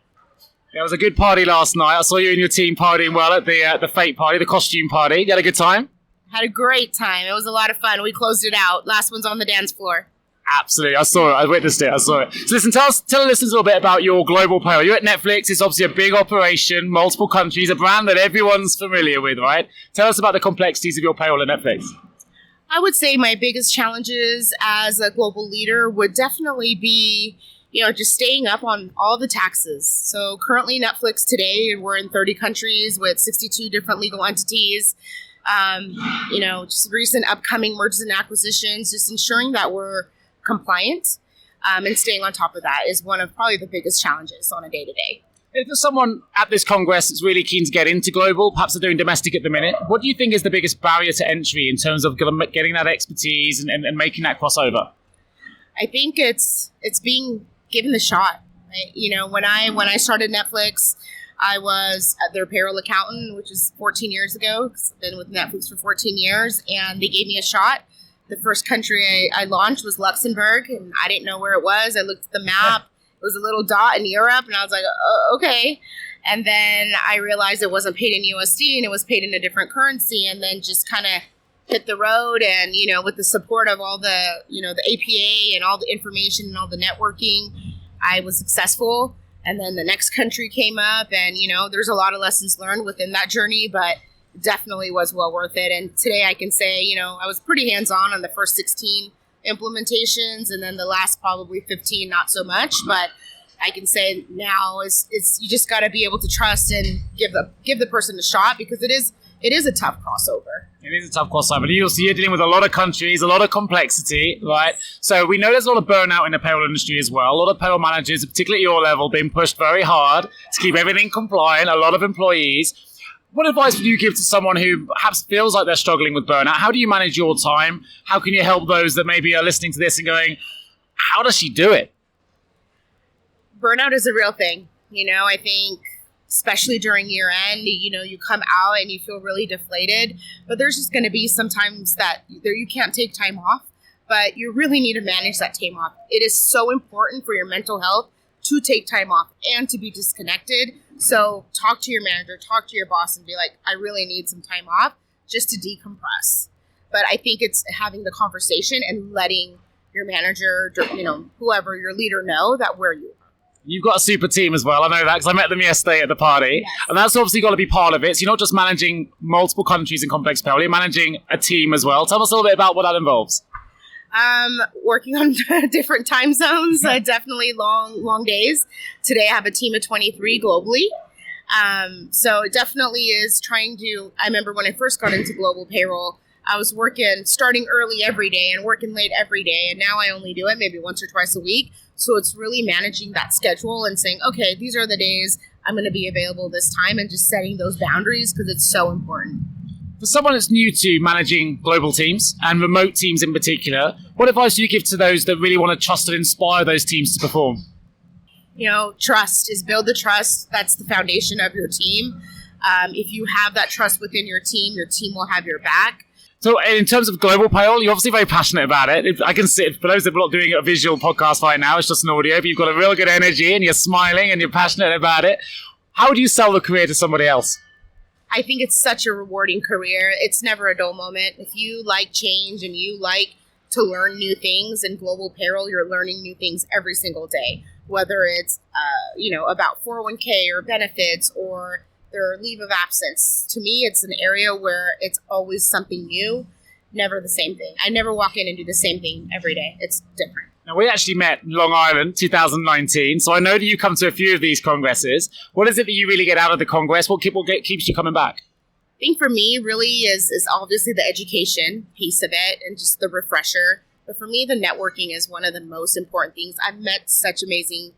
It was a good party last night. I saw you and your team partying well at the fate party, the costume party. You had a good time? Had a great time. It was a lot of fun. We closed it out. Last one's on the dance floor. Absolutely. I saw it. I witnessed it. I saw it. So listen, tell the listeners a little bit about your global payroll. You're at Netflix. It's obviously a big operation, multiple countries, a brand that everyone's familiar with, right? Tell us about the complexities of your payroll at Netflix. I would say my biggest challenges as a global leader would definitely be, just staying up on all the taxes. So currently Netflix today, we're in 30 countries with 62 different legal entities. Just recent upcoming mergers and acquisitions, just ensuring that we're compliant and staying on top of that is one of probably the biggest challenges on a day-to-day. If there's someone at this Congress that's really keen to get into global, perhaps they're doing domestic at the minute, what do you think is the biggest barrier to entry in terms of getting that expertise and making that crossover? I think it's being given the shot. Right? When I started Netflix, I was their payroll accountant, which is 14 years ago. I've been with Netflix for 14 years, and they gave me a shot. The first country I launched was Luxembourg, and I didn't know where it was. I looked at the map. It was a little dot in Europe, and I was like, oh, okay. And then I realized it wasn't paid in USD, and it was paid in a different currency, and then just kind of hit the road. And, with the support of all the, the APA and all the information and all the networking, I was successful. And then the next country came up, and, there's a lot of lessons learned within that journey, but definitely was well worth it. And today I can say, I was pretty hands-on on the first 16 implementations, and then the last probably 15 not so much, but I can say now it's you just got to be able to trust and give the person a shot, because it is a tough crossover. It is a tough crossover. You're dealing with a lot of countries, a lot of complexity, right? So we know there's a lot of burnout in the payroll industry as well. A lot of payroll managers, particularly at your level, being pushed very hard to keep everything compliant, a lot of employees. What advice would you give to someone who perhaps feels like they're struggling with burnout? How do you manage your time? How can you help those that maybe are listening to this and going, how does she do it? Burnout is a real thing. I think especially during year end, you come out and you feel really deflated, but there's just going to be some times that you can't take time off, but you really need to manage that time off. It is so important for your mental health to take time off and to be disconnected. So talk to your manager, talk to your boss, and be like, I really need some time off just to decompress. But I think it's having the conversation and letting your manager, whoever your leader know that where you are. You've got a super team as well. I know that because I met them yesterday at the party. Yes. And that's obviously got to be part of it. So you're not just managing multiple countries in complex payroll, you're managing a team as well. Tell us a little bit about what that involves. Working on different time zones, definitely long days. Today I have a team of 23 globally. So it definitely is trying to, I remember when I first got into global payroll, I was starting early every day and working late every day. And now I only do it maybe once or twice a week. So it's really managing that schedule and saying, okay, these are the days I'm going to be available this time, and just setting those boundaries because it's so important. For someone that's new to managing global teams and remote teams in particular, what advice do you give to those that really want to trust and inspire those teams to perform? Trust is build the trust. That's the foundation of your team. If you have that trust within your team will have your back. So in terms of global payroll, you're obviously very passionate about it. I can see it. For those that are not doing a visual podcast right now, it's just an audio, but you've got a real good energy and you're smiling and you're passionate about it. How would you sell the career to somebody else? I think it's such a rewarding career. It's never a dull moment. If you like change and you like to learn new things in global payroll, you're learning new things every single day, whether it's, about 401k or benefits or their leave of absence. To me, it's an area where it's always something new, never the same thing. I never walk in and do the same thing every day. It's different. Now, we actually met in Long Island 2019, so I know that you come to a few of these congresses. What is it that you really get out of the congress? What keeps you coming back? I think for me, really, is obviously the education piece of it and just the refresher. But for me, the networking is one of the most important things. I've met such amazing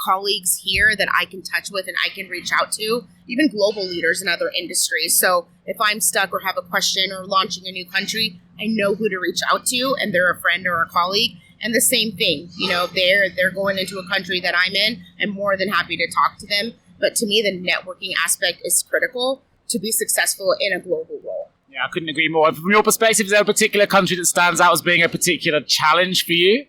colleagues here that I can touch with and I can reach out to, even global leaders in other industries. So if I'm stuck or have a question or launching a new country, I know who to reach out to, and they're a friend or a colleague. And the same thing, they're going into a country that I'm in, I'm more than happy to talk to them. But to me, the networking aspect is critical to be successful in a global role. Yeah, I couldn't agree more. From your perspective, is there a particular country that stands out as being a particular challenge for you?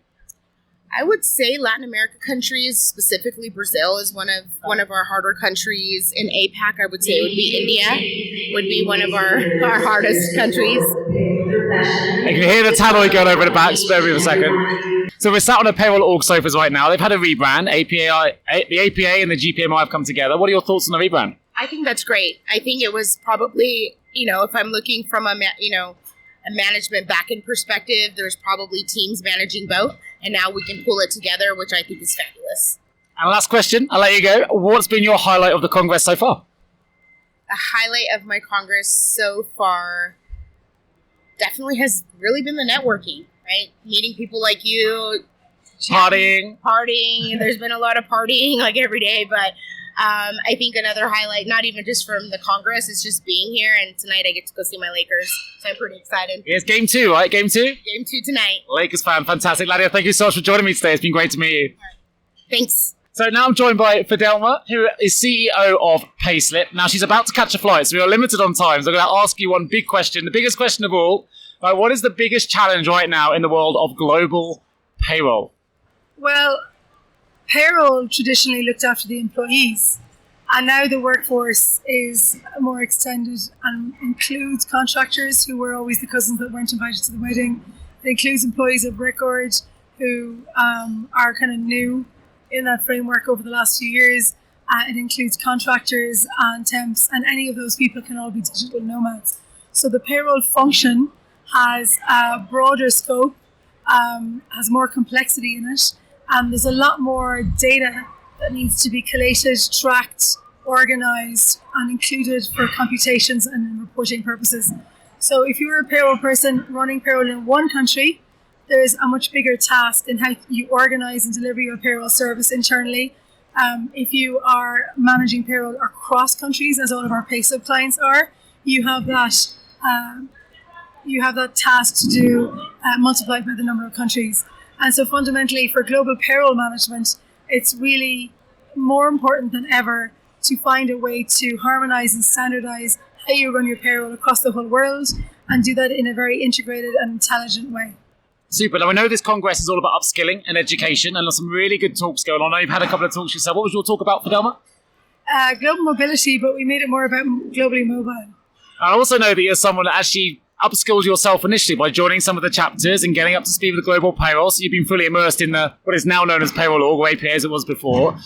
I would say Latin America countries, specifically Brazil, is one of our harder countries. In APAC, I would say it would be India, would be one of our hardest countries. I can hear the tannoy going over the back. Spare me a second. So we're sat on a payroll org sofas right now. They've had a rebrand. the APA and the GPMI have come together. What are your thoughts on the rebrand? I think that's great. I think it was probably, if I'm looking from a management back-end perspective, there's probably teams managing both, and now we can pull it together, which I think is fabulous. And last question, I'll let you go. What's been your highlight of the Congress so far? The highlight of my Congress so far definitely has really been the networking, right? Meeting people like you. Partying. There's been a lot of partying like every day, but I think another highlight, not even just from the Congress, is just being here. And tonight I get to go see my Lakers, so I'm pretty excited. It's game 2, right? Game 2? Game 2 tonight. Lakers fan, fantastic. Ladia, thank you so much for joining me today. It's been great to meet you. Thanks. So now I'm joined by Fidelma, who is CEO of Payslip. Now she's about to catch a flight, so we are limited on time. So I'm going to ask you one big question, the biggest question of all. What is the biggest challenge right now in the world of global payroll? Well, payroll traditionally looked after the employees, and now the workforce is more extended and includes contractors who were always the cousins that weren't invited to the wedding. It includes employees of record who are kind of new in that framework over the last few years. It includes contractors and temps, and any of those people can all be digital nomads. So the payroll function has a broader scope, has more complexity in it, and there's a lot more data that needs to be collated, tracked, organised, and included for computations and reporting purposes. So if you're a payroll person running payroll in one country, there's a much bigger task in how you organise and deliver your payroll service internally. If you are managing payroll across countries, as all of our Payslip clients are, you have that task to do multiplied by the number of countries. And so fundamentally for global payroll management, it's really more important than ever to find a way to harmonise and standardise how you run your payroll across the whole world and do that in a very integrated and intelligent way. Super. Now, I know this Congress is all about upskilling and education, and there's some really good talks going on. I know you've had a couple of talks yourself. What was your talk about, Fidelma? Global mobility, but we made it more about globally mobile. I also know that you're someone that actually upskilled yourself initially by joining some of the chapters and getting up to speed with the global payroll. So you've been fully immersed in what is now known as payroll org, or APA as it was before.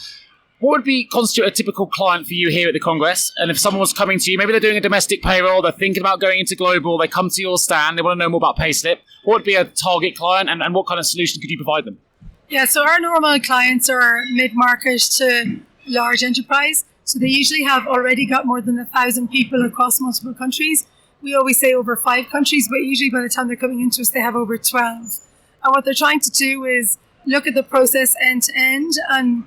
What would constitute a typical client for you here at the Congress? And if someone was coming to you, maybe they're doing a domestic payroll, they're thinking about going into global, they come to your stand, they want to know more about Payslip, what would be a target client and what kind of solution could you provide them? Yeah, so our normal clients are mid-market to large enterprise. So they usually have already got more than 1,000 people across multiple countries. We always say over 5 countries, but usually by the time they're coming into us, they have over 12. And what they're trying to do is look at the process end to end and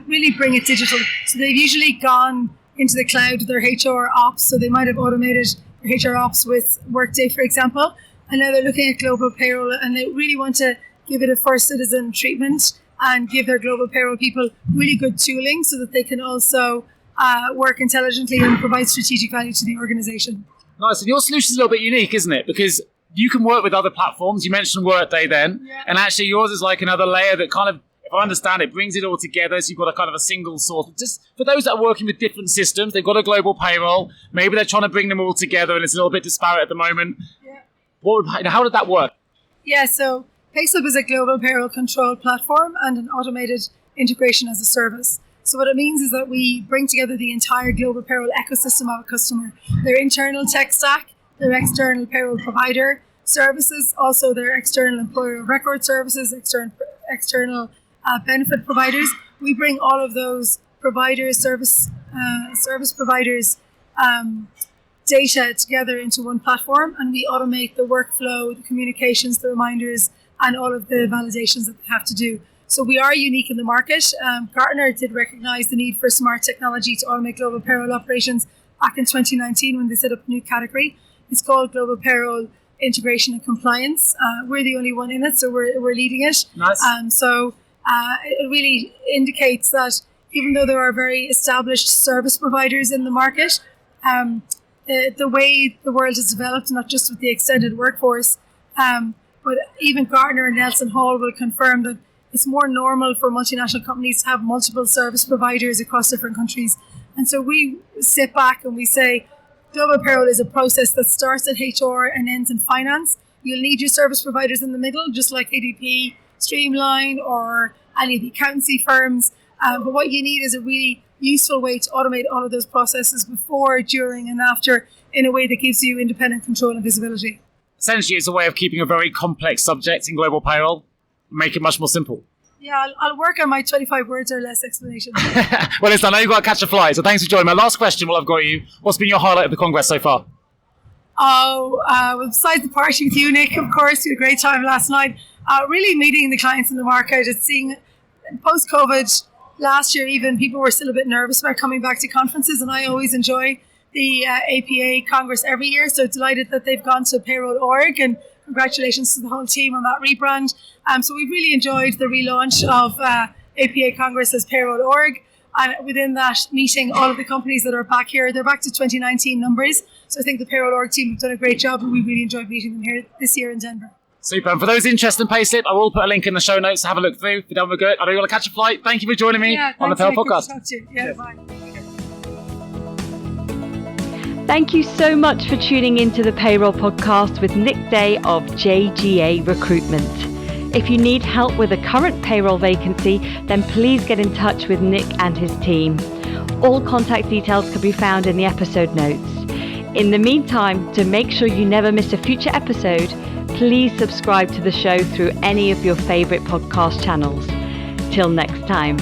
really bring it digital. So they've usually gone into the cloud with their HR ops. So they might have automated their HR ops with Workday, for example. And now they're looking at global payroll and they really want to give it a first citizen treatment and give their global payroll people really good tooling so that they can also work intelligently and provide strategic value to the organization. Nice. And your solution is a little bit unique, isn't it? Because you can work with other platforms. You mentioned Workday then. Yeah. And actually yours is like another layer that kind of, if I understand it, brings it all together. So you've got a kind of a single source. Just for those that are working with different systems, they've got a global payroll. Maybe they're trying to bring them all together and it's a little bit disparate at the moment. Yeah. How did that work? Yeah, so Payslip is a global payroll control platform and an automated integration as a service. So what it means is that we bring together the entire global payroll ecosystem of a customer, their internal tech stack, their external payroll provider services, also their external employer of record services, external benefit providers. We bring all of those providers, service providers, data together into one platform, and we automate the workflow, the communications, the reminders, and all of the validations that they have to do. So we are unique in the market. Gartner did recognize the need for smart technology to automate global payroll operations back in 2019 when they set up a new category. It's called Global Payroll Integration and Compliance. We're the only one in it, so we're leading it. Nice. It really indicates that even though there are very established service providers in the market, the way the world has developed, not just with the extended workforce, but even Gartner and Nelson Hall will confirm that it's more normal for multinational companies to have multiple service providers across different countries. And so we sit back and we say, global payroll is a process that starts at HR and ends in finance. You'll need your service providers in the middle, just like ADP, Streamline, or any of the accountancy firms. But what you need is a really useful way to automate all of those processes before, during, and after in a way that gives you independent control and visibility. Essentially, it's a way of keeping a very complex subject in global payroll, make it much more simple. Yeah, I'll work on my 25 words or less explanation. Well, listen, I know you've got to catch a flight, so thanks for joining. My last question while I've got you, what's been your highlight of the Congress so far? Well, besides the party with you, Nick, of course, we had a great time last night. Really meeting the clients in the market and seeing post-COVID, last year even, people were still a bit nervous about coming back to conferences, and I always enjoy the APA Congress every year, so delighted that they've gone to Payroll.org, and congratulations to the whole team on that rebrand. So we've really enjoyed the relaunch of APA Congress as Payroll.org, and within that meeting, all of the companies that are back here, they're back to 2019 numbers, so I think the Payroll.org team have done a great job, and we really enjoyed meeting them here this year in Denver. Super. And for those interested in Payslip, I will put a link in the show notes to have a look through. If you don't, we're good. I know you want to catch a flight. Thank you for joining me on the Payroll Podcast. Good to talk to you. Yeah, bye. Thank you so much for tuning into the Payroll Podcast with Nick Day of JGA Recruitment. If you need help with a current payroll vacancy, then please get in touch with Nick and his team. All contact details can be found in the episode notes. In the meantime, to make sure you never miss a future episode, please subscribe to the show through any of your favorite podcast channels. Till next time.